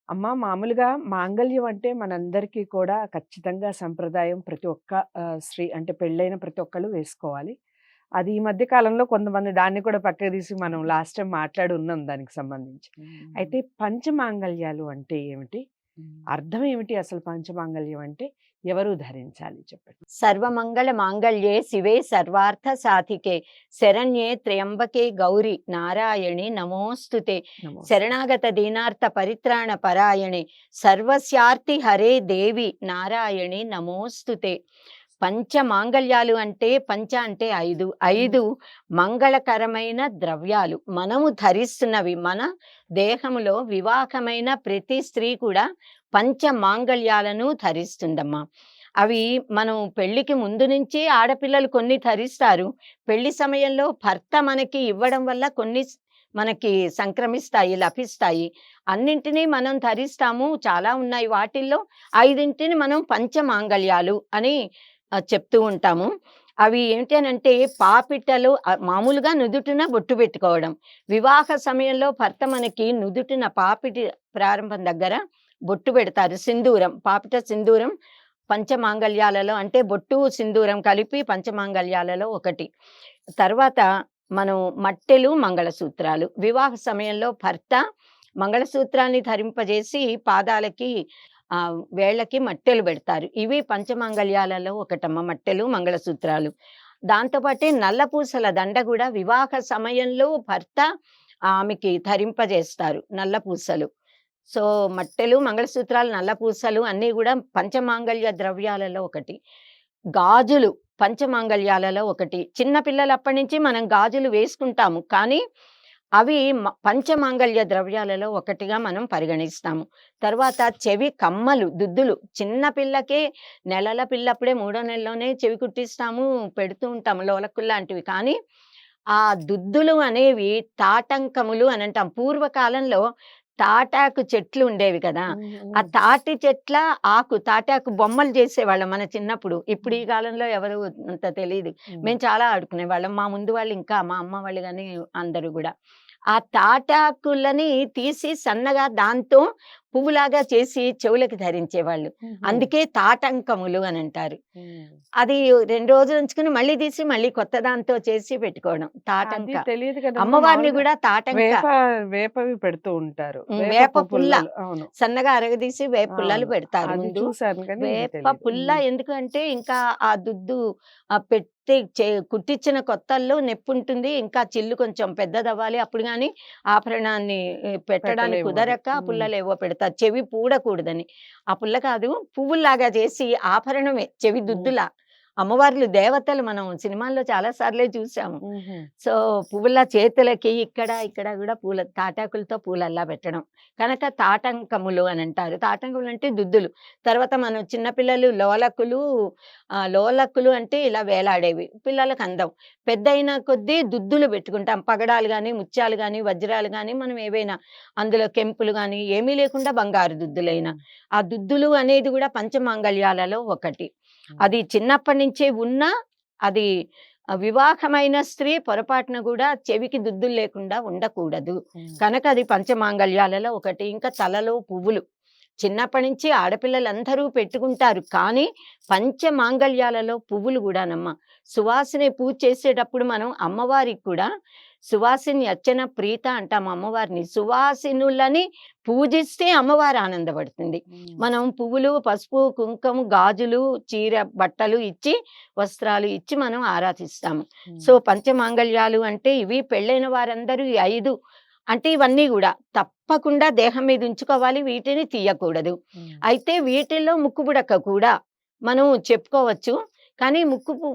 అమ్మ మామూలుగా మాంగళ్యం అంటే మనందరికీ కూడా ఖచ్చితంగా సంప్రదాయం ప్రతి ఒక్క స్త్రీ అంటే పెళ్ళైన ప్రతి ఒక్కళ్ళు వేసుకోవాలి. అది ఈ మధ్య కాలంలో కొంతమంది దాన్ని కూడా పక్కకు తీసి మనం లాస్ట్ టైమ్ మాట్లాడి ఉన్నాం దానికి సంబంధించి. హ్మ్. అయితే పంచమాంగళ్యాలు అంటే ఏమిటి? హ్మ్. అర్థం ఏమిటి అసలు పంచమాంగళ్యం అంటే? ఎవరు ధరించాలి చెప్పండి? సర్వమంగళ మాంగళ్యే శివే సర్వార్థ సాధికే శరణ్యే త్ర్యంబకే గౌరి నారాయణి నమోస్తుతే నమస్తే. శరణాగత దీనార్థ పరిత్రాణ పరాయణే సర్వస్యార్తి హరే దేవి నారాయణి నమోస్తుతే. పంచమాంగళ్యాలు అంటే పంచ అంటే ఐదు, హ్మ్. ఐదు మంగళకరమైన ద్రవ్యాలు మనము ధరిస్తున్నవి. మన దేహములో వివాహమైన ప్రతి స్త్రీ కూడా పంచమాంగళ్యాలను ధరిస్తుందమ్మా. అవి మనం పెళ్ళికి ముందు నుంచి ఆడపిల్లలు కొన్ని ధరిస్తారు. పెళ్లి సమయంలో భర్త మనకి ఇవ్వడం వల్ల కొన్ని మనకి సంక్రమిస్తాయి, లభిస్తాయి. అన్నింటినీ మనం ధరిస్తాము. చాలా ఉన్నాయి. వాటిల్లో 5 మనం పంచమాంగళ్యాలు అని చెప్తూ ఉంటాము. అవి ఏంటి అనంటే పాపిట్టలు మామూలుగా నుదుటిన బొట్టు పెట్టుకోవడం. వివాహ సమయంలో భర్త మనకి నుదుటిన పాపిటి ప్రారంభం దగ్గర బొట్టు పెడతారు. సింధూరం, పాపిట సింధూరం పంచమాంగళ్యాలలో అంటే బొట్టు, సింధూరం కలిపి పంచమాంగళ్యాలలో ఒకటి. తర్వాత మనం మట్టెలు, మంగళసూత్రాలు. వివాహ సమయంలో భర్త మంగళసూత్రాన్ని ధరింపజేసి పాదాలకి వేళ్ళకి మట్టెలు పెడతారు. ఇవి పంచమాంగళ్యాలలో ఒకటమ్మ మట్టెలు, మంగళసూత్రాలు. దాంతో పాటే నల్ల పూసల దండ గూడా వివాహ సమయంలో భర్త ఆమెకి ధరింపజేస్తారు నల్ల పూసలు. సో, మట్టెలు, మంగళసూత్రాలు, నల్ల పూసలు అన్నీ గూడా పంచమాంగళ్య ద్రవ్యాలలో ఒకటి. గాజులు పంచమాంగళ్యాలలో ఒకటి. చిన్న పిల్లలప్పటి నుంచి మనం గాజులు వేసుకుంటాము. కానీ అవి పంచమాంగళ్య ద్రవ్యాలలో ఒకటిగా మనం పరిగణిస్తాము. తర్వాత చెవి కమ్మలు, దుద్దులు. చిన్న పిల్లకే నెలల పిల్లప్పుడే మూడో నెలలోనే చెవి కుట్టిస్తాము, పెడుతూ ఉంటాము లోలకుల్లాంటివి. కానీ ఆ దుద్దులు అనేవి తాటంకములు అనంటాం. పూర్వకాలంలో తాటాకు చెట్లు ఉండేవి కదా! హ్మ్. ఆ హ్మ్. తాటి చెట్ల తాటాకు బొమ్మలు చేసేవాళ్ళం మన చిన్నప్పుడు. ఇప్పుడు ఈ హ్మ్. కాలంలో ఎవరు అంత తెలీదు. హ్మ్. మేము చాలా ఆడుకునేవాళ్ళం. మా ముందు వాళ్ళు ఇంకా మా అమ్మ వాళ్ళు గాని అందరూ గూడా. ఆ తాటాకులని తీసి సన్నగా దాంతో పువ్వులాగా చేసి చెవులకి ధరించేవాళ్ళు. హుహు. అందుకే తాటంకములు అనంటారు. హ్మ్. అది 2 రోజులు ఉంచుకొని మళ్ళీ తీసి మళ్ళీ కొత్త దాంతో చేసి పెట్టుకోవడం. అది తాటంక. తెలీదు కదమ్మా! అమ్మవారిని మామూలుగా గూడా తాటంక. వేప వేపవి పెడుతూ ఉంటారు. వేప వేప పుల్ల. పుల్లలు. అవును. సన్నగా అరగదీసి వేప పుల్లలు అవును. పెడతారు అది ముందు. చూసాను కానీ ఇది వేప తెలీదు. పుల్ల హ్మ్. ఎందుకంటే ఇంకా ఆ దుద్దు పెట్టి కుట్టించిన కొత్తల్లో నొప్పుంటుంది. ఇంకా చిల్లు కొంచెం పెద్దదవ్వాలి. అప్పుడు గాని ఆభరణాన్ని పెట్టడానికి పెట్టలేము అది. కుదరక హ్మ్. పుల్లలేవో పెడతారు. చెవి పూడకూడదని. ఆ పుల్ల కాదు పువ్వుల్లాగా చేసి ఆభరణమే చెవి హ్మ్. దుద్దులా. అమ్మవార్లు దేవతలు మనం సినిమాల్లో చాలా సార్లే చూసాము. హుహు. సో, పువ్వుల చేతులకి ఇక్కడ, ఇక్కడ గూడా పూల తాటాకులతో పూలల్లా పెట్టడం. కనుక తాటంకములు అనంటారు. తాటంకములు అంటే దుద్దులు. తర్వాత మనం చిన్న పిల్లలు లోలకులు లోలకులు అంటే ఇలా వేలాడేవి. పిల్లలకి అందం. పెద్దయిన కొద్దీ దుద్దులు పెట్టుకుంటాం. పగడాలు గాని, ముత్యాలు గాని, వజ్రాలు గాని మనం ఏవైనా అందులో కెంపులు గాని ఏమీ లేకుండా బంగారు దుద్దులైన. హ్మ్. ఆ దుద్దులు అనేది గూడా పంచమాంగళ్యాలలో ఒకటి. హ్మ్. అది చిన్నప్పటి నుంచే ఉన్నా అది వివాహమైన స్త్రీ పొరపాటున గూడా చెవికి దుద్దులు లేకుండా ఉండకూడదు. హ్మ్. కనుక అది పంచమాంగళ్యాలలో ఒకటి. ఇంకా తలలో పువ్వులు. చిన్నప్పటి నుంచి ఆడపిల్లలందరూ పెట్టుకుంటారు. కానీ పంచమాంగళ్యాలలో పువ్వులు గూడానమ్మ. సువాసిని పూజ చేసేటప్పుడు మనం అమ్మవారికి కూడా సువాసిని అర్చన ప్రీత అంటాం అమ్మవారిని. సువాసినులని పూజిస్తే అమ్మవారు ఆనందపడుతుంది. హ్మ్. మనం పువ్వులు, పసుపు, కుంకుమ, గాజులు, చీర, బట్టలు ఇచ్చి, వస్త్రాలు ఇచ్చి మనం ఆరాధిస్తాము. హ్మ్. సో, పంచమాంగళ్యాలు అంటే ఇవి పెళ్ళైన వారందరూ ఈ 5 అంటే ఇవన్నీ గూడా తప్పకుండా దేహం మీద ఉంచుకోవాలి. వీటిని తీయకూడదు. హ్మ్. అయితే వీటిల్లో ముక్కుపుడక కూడా మనం చెప్పుకోవచ్చు. కానీ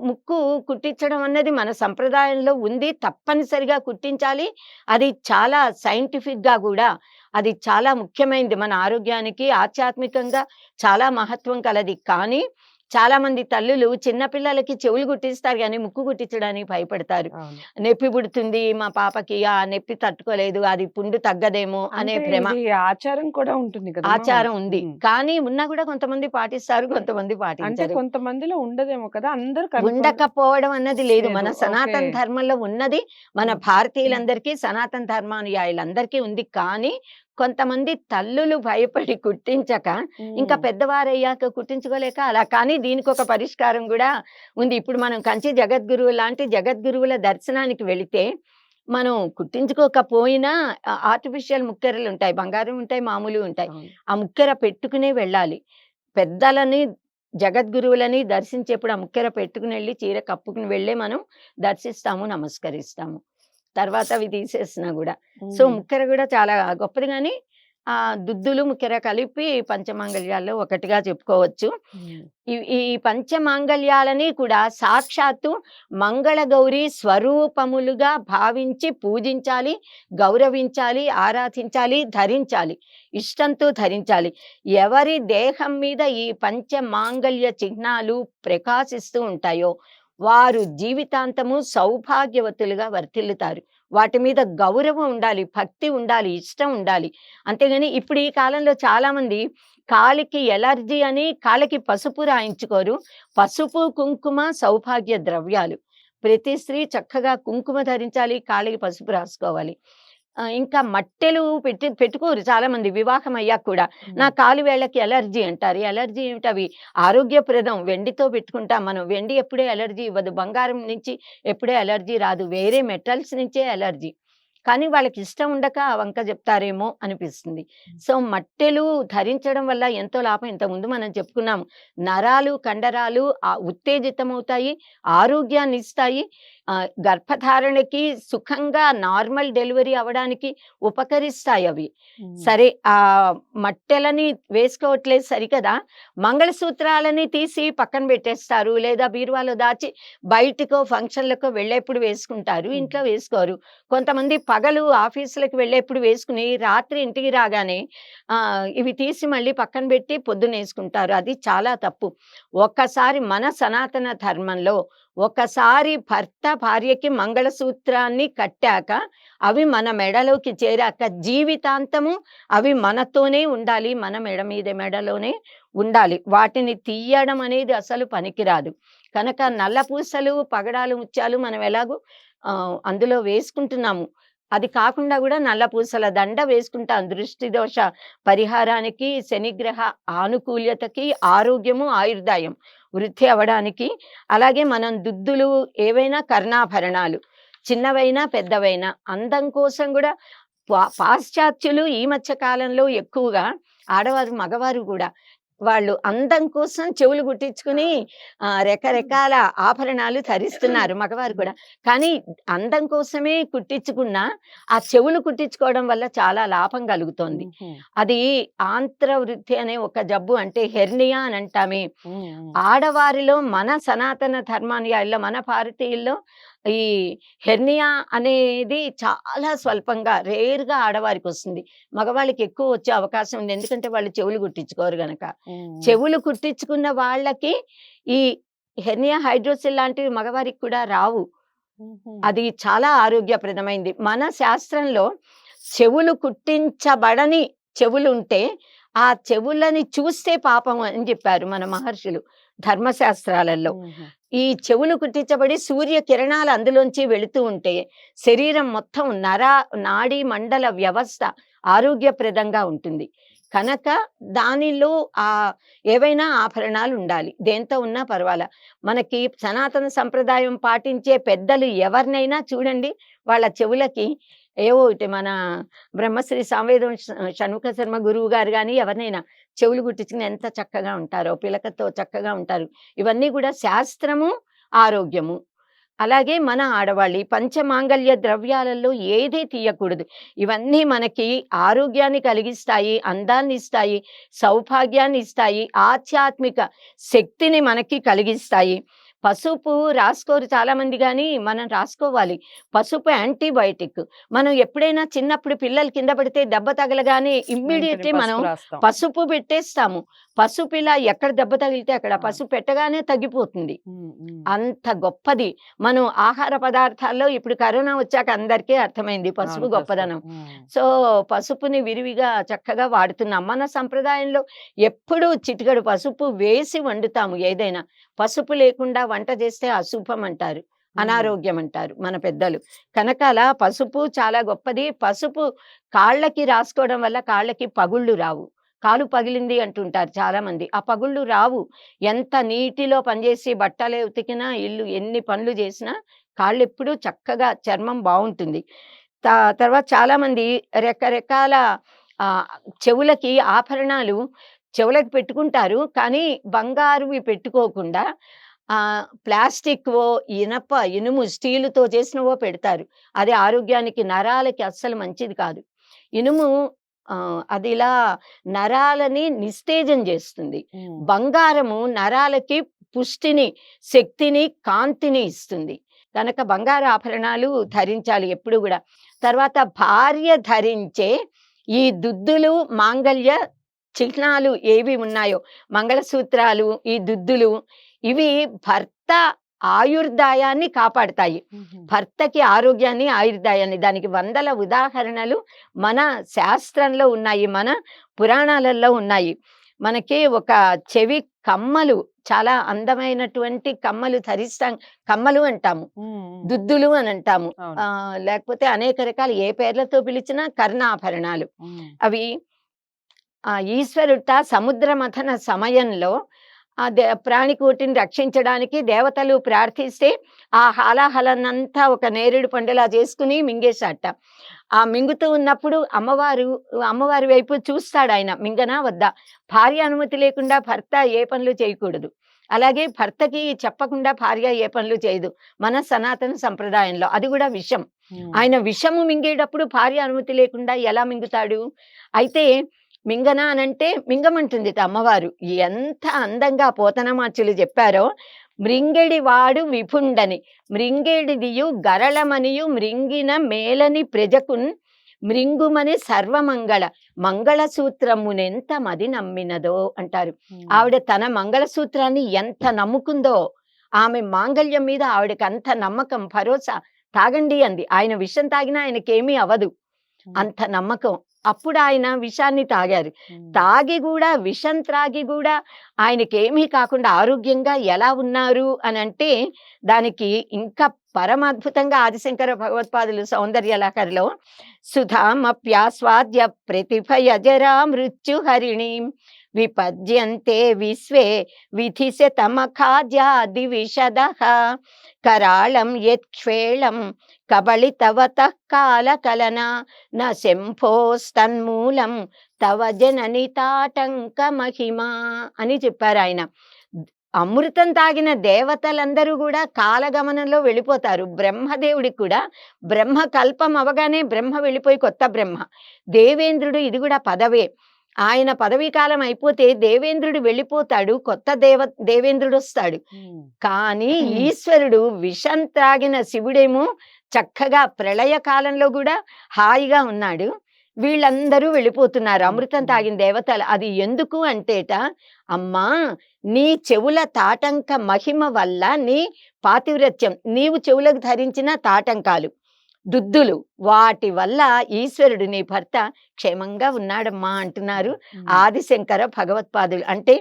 ముక్కు కుట్టించడం అన్నది మన సంప్రదాయంలో ఉంది. తప్పనిసరిగా కుట్టించాలి. అది చాలా సైంటిఫిక్‌గా గూడా అది చాలా ముఖ్యమైనది. మన ఆరోగ్యానికి ఆధ్యాత్మికంగా చాలా మహత్వం కలది. కానీ చాలామంది తల్లులు చిన్న పిల్లలకి చెవులు కుట్టిస్తారు గానీ, ముక్కు కుట్టించడానికి భయపడతారు. అవును. నొప్పి పుడుతుంది మా పాపకి, ఆ నొప్పి తట్టుకోలేదు, అది పుండు తగ్గదేమో అనే అంటే భ్రమ. ఇది ఆచారం కూడా ఉంటుంది కదమ్మా! ఆచారం ఉంది. హ్మ్. కానీ ఉన్నా గూడా కొంతమంది పాటిస్తారు, కొంతమంది అంటే పాటించరు. కొంతమందిలో ఉండదేమో కదా! అందరూ ఉండకపోవడం అన్నది లేదు. లేదు. మన ఓకే. సనాతన ధర్మంలో ఉన్నది మన హ్మ్. భారతీయులందరికీ, సనాతన ధర్మానుయాయులందరికీ ఉంది. కానీ కొంతమంది తల్లులు భయపడి కుట్టించక ఇంకా పెద్దవారయ్యాక కుట్టించుకోలేక అలా. కానీ దీనికి ఒక పరిష్కారం కూడా ఉంది. ఇప్పుడు మనం కంచి జగద్గురువు లాంటి జగద్గురువుల దర్శనానికి వెళితే మనం కుట్టించుకోకపోయినా ఆర్టిఫిషియల్ ముక్కెరలు ఉంటాయి, బంగారం ఉంటాయి, మామూలు ఉంటాయి. అవును. ఆ ముక్కెర పెట్టుకునే వెళ్ళాలి. పెద్దలని జగద్గురువులని దర్శించేప్పుడు ఆ ముక్కెర పెట్టుకుని వెళ్ళి చీర కప్పుకుని వెళ్ళే మనం దర్శిస్తాము, నమస్కరిస్తాము. తర్వాత అవి తీసేసినా గూడా. సో, ముక్కెర గూడా చాలా గొప్పది గానీ, దుద్దులు, ముక్కెర కలిపి పంచమాంగళ్యాల్లో ఒకటిగా చెప్పుకోవచ్చు. ఈ ఈ పంచమాంగళ్యాలని కూడా సాక్షాత్తు మంగళగౌరి స్వరూపములుగా భావించి పూజించాలి, గౌరవించాలి, ఆరాధించాలి, ధరించాలి. ఇష్టంతో ధరించాలి. ఎవరి దేహం మీద ఈ పంచమాంగళ్య చిహ్నాలు ప్రకాశిస్తూ ఉంటాయో వారు జీవితాంతము సౌభాగ్యవతులుగా వర్ధిల్లుతారు. వాటి మీద గౌరవం ఉండాలి, భక్తి ఉండాలి, ఇష్టం ఉండాలి. అంతేగాని ఇప్పుడు ఈ కాలంలో చాలామంది కాలికి ఎలర్జీ అని కాళ్ళకి పసుపు రాయించుకోరు. పసుపు, కుంకుమ సౌభాగ్య ద్రవ్యాలు. ప్రతి స్త్రీ చక్కగా కుంకుమ ధరించాలి, కాళ్ళకి పసుపు రాసుకోవాలి. ఇంకా మట్టెలు పెట్టుకోరు చాలామంది వివాహం అయ్యాక కూడా. నా కాలు వేళ్ళకి ఎలర్జీ అంటారు. ఎలర్జీ ఏమిటి? అవి ఆరోగ్యప్రదం. వెండితో పెట్టుకుంటాం మనం. వెండి ఎప్పుడే ఎలర్జీ ఇవ్వదు. బంగారం నుంచి ఎప్పుడే ఎలర్జీ రాదు. వేరే మెటల్స్ నుంచే ఎలర్జీ. కానీ వాళ్ళకి ఇష్టం ఉండక ఆ వంక చెప్తారేమో అనిపిస్తుంది. సో, మట్టెలు ధరించడం వల్ల ఎంతో లాభం. ఇంతకుముందు మనం చెప్పుకున్నాము. నరాలు, కండరాలు ఉత్తేజితమవుతాయి, ఆరోగ్యాన్ని ఇస్తాయి. గర్భధారణకి సుఖంగా నార్మల్ డెలివరీ అవ్వడానికి ఉపకరిస్తాయి అవి. సరే, మట్టెలని వేసుకోవట్లేదు సరికదా, మంగళసూత్రాలని తీసి పక్కన పెట్టేస్తారు, లేదా బీరువాలో దాచి బయటికో ఫంక్షన్లకో వెళ్ళేప్పుడు వేసుకుంటారు, ఇంట్లో వేసుకోరు. కొంతమంది పగలు ఆఫీసులకు వెళ్ళేప్పుడు వేసుకుని రాత్రి ఇంటికి రాగానే ఇవి తీసి మళ్ళీ పక్కన పెట్టి పొద్దున వేసుకుంటారు. అది చాలా తప్పు. ఒక్కసారి మన సనాతన ధర్మంలో ఒకసారి భర్త భార్యకి మంగళసూత్రాన్ని కట్టాక అవి మన మెడలోకి చేరాక జీవితాంతము అవి మనతోనే ఉండాలి, మన మెడలోనే ఉండాలి. వాటిని తీయడం అనేది అసలు పనికిరాదు. కనుక నల్లపూసలు, పగడాలు, ముత్యాలు మనం ఎలాగో అందులో వేసుకుంటున్నాము. అది కాకుండా కూడా నల్ల పూసల దండ వేసుకుంటాం. దృష్టి దోష పరిహారానికి, శనిగ్రహ ఆనుకూల్యతకి, ఆరోగ్యము, ఆయుర్దాయం వృద్ధి అవ్వడానికి. అలాగే మనం దుద్దులు, ఏవైనా కర్ణాభరణాలు చిన్నవైనా పెద్దవైనా అందం కోసం కూడా పాశ్చాత్యులు ఈ మధ్య కాలంలో ఎక్కువగా ఆడవారు, మగవారు కూడా వాళ్ళు అందం కోసం చెవులు కుట్టించుకుని రకరకాల ఆభరణాలు ధరిస్తున్నారు మగవారు కూడా. కానీ అందం కోసమే కుట్టించుకున్న ఆ చెవులు కుట్టించుకోవడం వల్ల చాలా లాభం కలుగుతోంది. అది ఆంత్రవృద్ధి అనే ఒక జబ్బు, అంటే హెర్నియా అని అంటామే. ఆడవారిలో మన సనాతన ధర్మానుయాయుల్లో, మన భారతీయుల్లో ఈ హెర్నియా అనేది చాలా స్వల్పంగా, రేర్గా ఆడవారికి వస్తుంది. మగవాళ్ళకి ఎక్కువ వచ్చే అవకాశం ఉంది. ఎందుకంటే వాళ్ళు చెవులు కుట్టించుకోరు గనక. చెవులు కుట్టించుకున్న వాళ్ళకి ఈ హెర్నియా హైడ్రోసిల్ లాంటివి మగవారికి కూడా రావు. అది చాలా ఆరోగ్యప్రదమైంది. మన శాస్త్రంలో చెవులు కుట్టించబడని చెవులుంటే ఆ చెవులని చూస్తే పాపం అని చెప్పారు మన మహర్షులు ధర్మశాస్త్రాలలో. ఈ చెవులు కుట్టించబడి సూర్య కిరణాలు అందులోంచి వెళుతూ ఉంటే శరీరం మొత్తం నాడీ మండల వ్యవస్థ ఆరోగ్యప్రదంగా ఉంటుంది. కనుక దానిలో ఏవైనా ఆభరణాలు ఉండాలి. దేంతో ఉన్నా పర్వాలా. మనకి సనాతన సంప్రదాయం పాటించే పెద్దలు ఎవరినైనా చూడండి, వాళ్ళ చెవులకి ఏవో ఇటు మన బ్రహ్మశ్రీ సామవేదం షణ్ముఖ శర్మ గురువు గారు కానీ ఎవరినైనా చెవులు కుట్టించుకుని ఎంత చక్కగా ఉంటారో, పిలకతో చక్కగా ఉంటారు. ఇవన్నీ కూడా శాస్త్రము, ఆరోగ్యము. అలాగే మన ఆడవాళ్ళు ఈ పంచమాంగళ్య ద్రవ్యాలలో ఏదీ తీయకూడదు. ఇవన్నీ మనకి ఆరోగ్యాన్ని కలిగిస్తాయి, అందాన్ని ఇస్తాయి, సౌభాగ్యాన్ని ఇస్తాయి, ఆధ్యాత్మిక శక్తిని మనకి కలిగిస్తాయి. పసుపు రాసుకోరు చాలా మంది, కానీ మనం రాసుకోవాలి. పసుపు యాంటీబయోటిక్. మనం ఎప్పుడైనా చిన్నప్పుడు పిల్లలు కింద పడితే దెబ్బ తగలగానే ఇమ్మీడియట్లీ మనం పసుపు పెట్టేస్తాము. పసుపు ఇలా ఎక్కడ దెబ్బ తగిలితే అక్కడ పసుపు పెట్టగానే తగ్గిపోతుంది. అంత గొప్పది. మనం ఆహార పదార్థాల్లో ఇప్పుడు కరోనా వచ్చాక అందరికీ అర్థమైంది పసుపు గొప్పదనం. సో, పసుపుని విరివిగా చక్కగా వాడుతున్నాం. మన సంప్రదాయంలో ఎప్పుడూ చిటికెడు పసుపు వేసి వండుతాము ఏదైనా. పసుపు లేకుండా వంట చేస్తే అశుభం అంటారు. అనారోగ్యం అంటారు మన పెద్దలు. కనుక అలా పసుపు చాలా గొప్పది. పసుపు కాళ్ళకి రాసుకోవడం వల్ల కాళ్ళకి పగుళ్ళు రావు. కాలు పగిలింది అంటుంటారు చాలామంది. ఆ పగుళ్ళు రావు. ఎంత నీటిలో పనిచేసి బట్టలే ఉతికినా, ఇల్లు ఎన్ని పనులు చేసినా కాళ్ళెప్పుడూ చక్కగా చర్మం బావుంటుంది. తర్వాత చాలామంది రకరకాల ఆహ్, చెవులకి ఆభరణాలు చెవులకి పెట్టుకుంటారు. కానీ బంగారువి పెట్టుకోకుండా ప్లాస్టిక్‌వో, ఇనుము, స్టీలుతో చేసినవో పెడతారు. అది ఆరోగ్యానికి, నరాలకి అస్సలు మంచిది కాదు. ఇనుము అదిలా నరాలని నిస్తేజం చేస్తుంది. హ్మ్. బంగారము నరాలకి పుష్టిని, శక్తిని, కాంతిని ఇస్తుంది. కనుక బంగారు ఆభరణాలు ధరించాలి ఎప్పుడు గూడా. తర్వాత భార్య ధరించే ఈ దుద్దులు, మాంగల్య చిహ్నాలు ఏవి ఉన్నాయో, మంగళసూత్రాలు, ఈ దుద్దులు ఇవి భర్త ఆయుర్దాయాన్ని కాపాడతాయి. హుహు. భర్తకి ఆరోగ్యాన్ని, ఆయుర్దాయాన్ని. దానికి వందల ఉదాహరణలు మన శాస్త్రంలో ఉన్నాయి. మన పురాణాలలో ఉన్నాయి. మనకి ఒక చెవి కమ్మలు, చాలా అందమైనటువంటి కమ్మలు ధరిస్తాం. కమ్మలు అంటాము. హ్మ్. హ్మ్. దుద్దులు అని అంటాము. అవును. లేకపోతే అనేక రకాల ఏ పేర్లతో పిలిచినా కర్ణాభరణాలు. హ్మ్. అవి ఈశ్వరుట సముద్ర మథన సమయంలో ప్రాణికోటిని రక్షించడానికి దేవతలు ప్రార్థిస్తే ఆ హాలాహలనంతా ఒక నేరేడు పండులా చేసుకుని మింగేశాట. ఆ మింగుతూ ఉన్నప్పుడు అమ్మవారి వైపు చూస్తాడాయన, మింగనా వద్దా? భార్య అనుమతి లేకుండా భర్త ఏ పనులు చేయకూడదు. అలాగే భర్తకి చెప్పకుండా భార్య ఏ పనులు చేయదు మన సనాతన సంప్రదాయంలో. అది కూడా విషం. హ్మ్. ఆయన విషము మింగేటప్పుడు భార్య అనుమతి లేకుండా ఎలా మింగుతాడు? అయితే మింగనా అనంటే మింగమంటుందిట అమ్మవారు. ఎంత అందంగా పోతనమాచులు చెప్పారో, మృంగెడి వాడు విభుండని, మృంగేడిదియు గరళమనియు మృంగిన మేలని ప్రజకున్ మృంగుమని సర్వమంగళ మంగళసూత్రమునెంత మది నమ్మినదో అంటారు. హ్మ్. ఆవిడ తన మంగళసూత్రాన్ని ఎంత నమ్ముకుందో, ఆమె మాంగళ్యం మీద ఆవిడకి అంత నమ్మకం, భరోసా. తాగండి అంది. ఆయన విషం తాగినా ఆయనకేమీ అవ్వదు. హ్మ్. అంత నమ్మకం. అప్పుడు ఆయన విషాన్ని తాగారు. హ్మ్. తాగి గూడా, విషం త్రాగి గూడా ఆయనకేమీ కాకుండా ఆరోగ్యంగా ఎలా ఉన్నారు అనంటే, దానికి ఇంకా పరమాద్భుతంగా ఆదిశంకర భగవత్పాదులు సౌందర్యలహరిలో సుధామప్యాస్వాద్య ప్రతిభయజరా మృత్యుహరిణీం విపద్యంతే విశ్వే విధిశతమఖాద్యాది విశదః కరాళం యత్క్ష్వేళం కబళితవతః కాలకలనా న శంభోస్తన్మూలం తవ జనని తాటంక మహిమా అని చెప్పారు ఆయన. అమృతం తాగిన దేవతలందరూ కూడా కాలగమనంలో వెళ్ళిపోతారు. బ్రహ్మదేవుడికి కూడా బ్రహ్మ కల్పం అవగానే బ్రహ్మ వెళ్ళిపోయి కొత్త బ్రహ్మ. దేవేంద్రుడు ఇది కూడా పదవే. ఆయన పదవీ కాలం అయిపోతే దేవేంద్రుడు వెళ్ళిపోతాడు, కొత్త దేవేంద్రుడు వస్తాడు. హ్మ్. కానీ ఈశ్వరుడు విషం త్రాగిన శివుడేమో చక్కగా ప్రళయ కాలంలో కూడా హాయిగా ఉన్నాడు. వీళ్ళందరూ వెళ్ళిపోతున్నారు అమృతం తాగిన దేవతలు. అది ఎందుకు అంటేట, అమ్మా నీ చెవుల తాటంక మహిమ వల్ల, నీ పాతివ్రత్యం, నీవు చెవులకు ధరించిన తాటంకాలు, దుద్దులు, వాటి వల్ల ఈశ్వరుడు నీ భర్త క్షేమంగా ఉన్నాడమ్మా అంటున్నారు హ్మ్. ఆదిశంకర భగవత్పాదులు. అంటే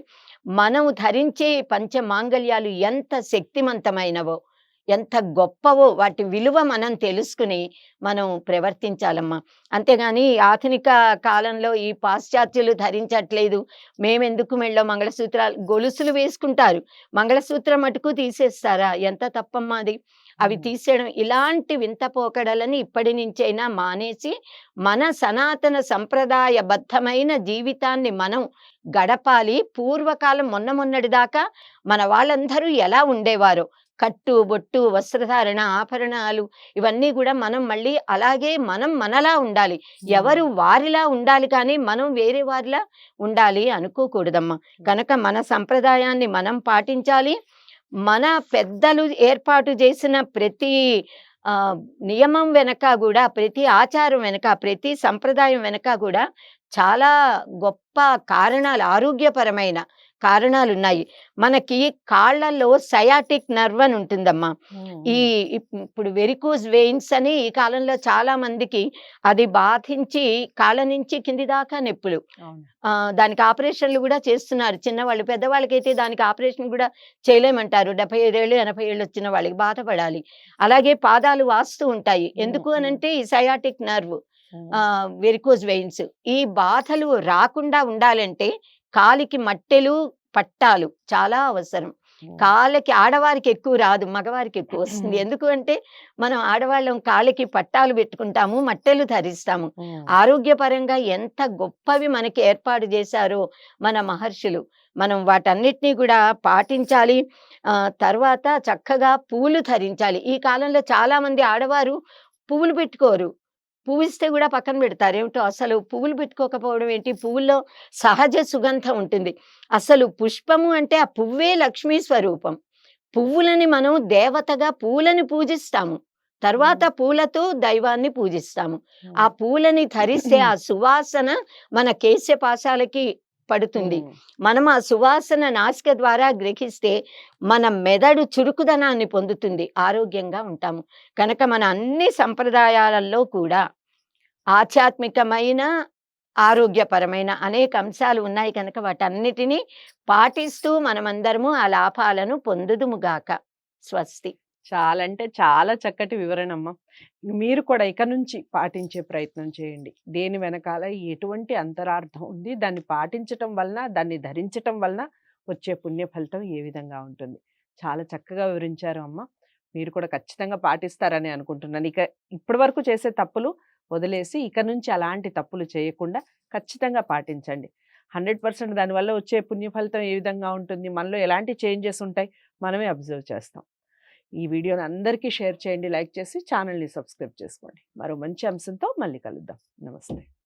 మనం ధరించే పంచమాంగళ్యాలు ఎంత శక్తివంతమైనవో, ఎంత గొప్పవో, వాటి విలువ మనం తెలుసుకుని మనం ప్రవర్తించాలమ్మా. అంతేగాని ఆధునిక కాలంలో ఈ పాశ్చాత్యులు ధరించట్లేదు, మేమెందుకు మెళ్ళో మంగళసూత్రాలు, గొలుసులు వేసుకుంటారు, మంగళసూత్రం మటుకు తీసేస్తారా? ఎంత తప్పమ్మా అది. అవి తీసేయడం, ఇలాంటి వింత పోకడలని ఇప్పటి నుంచైనా మానేసి మన సనాతన సంప్రదాయబద్ధమైన జీవితాన్ని మనం గడపాలి. పూర్వకాలం మొన్నటి దాకా మన వాళ్ళందరూ ఎలా ఉండేవారో, కట్టు బొట్టు, వస్త్రధారణ, ఆభరణాలు, ఇవన్నీ కూడా మనం మళ్ళీ అలాగే మనం మనలా ఉండాలి. ఎవరు వారిలా ఉండాలి, కానీ మనం వేరే వారిలా ఉండాలి అనుకోకూడదమ్మా. కనుక మన సంప్రదాయాన్ని మనం పాటించాలి. మన పెద్దలు ఏర్పాటు చేసిన ప్రతి నియమం వెనక కూడా, ప్రతి ఆచారం వెనక, ప్రతి సంప్రదాయం వెనక కూడా చాలా గొప్ప కారణాలు, ఆరోగ్యపరమైన కారణాలున్నాయి. మనకి కాళ్ళల్లో సయాటిక్ నర్వ్ అని ఉంటుందమ్మా. ఈ ఇప్పుడు వెరికోజ్ వెయిన్స్ అని ఈ కాలంలో చాలా మందికి అది బాధించి కాళ్ళ నుంచి కింది దాకా నొప్పులు. అవును. దానికి ఆపరేషన్‌లు గూడా చేస్తున్నారు. చిన్నవాళ్ళు. పెద్దవాళ్ళకైతే దానికి ఆపరేషన్ గూడా చేయలేమంటారు. 75 ఏళ్ళు, 80 ఏళ్ళు వచ్చిన వాళ్ళకి బాధపడాలి. అలాగే పాదాలు వాస్తూ ఉంటాయి. ఎందుకు అనంటే ఈ సయాటిక్ నర్వ్, వెరికోజ్ వెయిన్స్. ఈ బాధలు రాకుండా ఉండాలంటే కాలికి మట్టెలు, పట్టాలు చాలా అవసరం. కాళ్ళకి ఆడవారికి ఎక్కువ రాదు. మగవారికి ఎక్కువ వస్తుంది. ఎందుకు అంటే మనం ఆడవాళ్ళం కాళ్ళకి పట్టాలు పెట్టుకుంటాము, మట్టెలు ధరిస్తాము. ఆరోగ్యపరంగా ఎంత గొప్పవి మనకి ఏర్పాటు చేశారో మన మహర్షులు. మనం వాటన్నిటిని కూడా పాటించాలి. తర్వాత చక్కగా పూలు ధరించాలి. ఈ కాలంలో చాలామంది ఆడవారు పువ్వులు పెట్టుకోరు. పువ్విస్తే గూడా పక్కన బెడతారు. ఏమిటో అసలు పువ్వులు పెట్టుకోకపోవడం ఏంటి? పువ్వుల్లో సహజ సుగంధం ఉంటుంది. అసలు పుష్పము అంటే ఆ పువ్వే లక్ష్మీ స్వరూపం. పువ్వులని మనం దేవతగా పూలని పూజిస్తాము. తర్వాత పూలతో దైవాన్ని పూజిస్తాము. ఆ పూలని ధరిస్తే ఆ సువాసన మన కేశపాశాలకి పడుతుంది. మనం ఆ సువాసన నాసిక ద్వారా గ్రహిస్తే మన మెదడు చురుకుదనాన్ని పొందుతుంది. ఆరోగ్యంగా ఉంటాము. కనుక మన అన్ని సంప్రదాయాలలో కూడా ఆధ్యాత్మికమైన, ఆరోగ్యపరమైన అనేక అంశాలు ఉన్నాయి కనుక వాటన్నిటిని పాటిస్తూ మనమందరము ఆ లాభాలను పొందుదుముగాక. స్వస్తి. చాలా అంటే చాలా చక్కటి వివరణమ్మ. మీరు కూడా ఇక నుంచి పాటించే ప్రయత్నం చేయండి. దేని వెనకాల ఎటువంటి అంతరార్థం ఉంది, దాన్ని పాటించటం వలన, దాన్ని ధరించటం వలన వచ్చే పుణ్య ఫలితం ఏ విధంగా ఉంటుంది. చాలా చక్కగా వివరించారు అమ్మ. మీరు కూడా ఖచ్చితంగా పాటిస్తారని అనుకుంటున్నాను. ఇప్పటి వరకు చేసే తప్పులు వదిలేసి ఇక నుంచి అలాంటి తప్పులు చేయకుండా ఖచ్చితంగా పాటించండి. 100% దానివల్ల వచ్చే పుణ్య ఫలితం ఏ విధంగా ఉంటుంది, మనలో ఎలాంటి చేంజెస్ ఉంటాయి మనమే అబ్జర్వ్ చేస్తాం. ఈ వీడియోని అందరికీ షేర్ చేయండి, లైక్ చేసి ఛానల్ని సబ్స్క్రైబ్ చేసుకోండి. మరో మంచి అంశంతో మళ్ళీ కలుద్దాం. నమస్తే.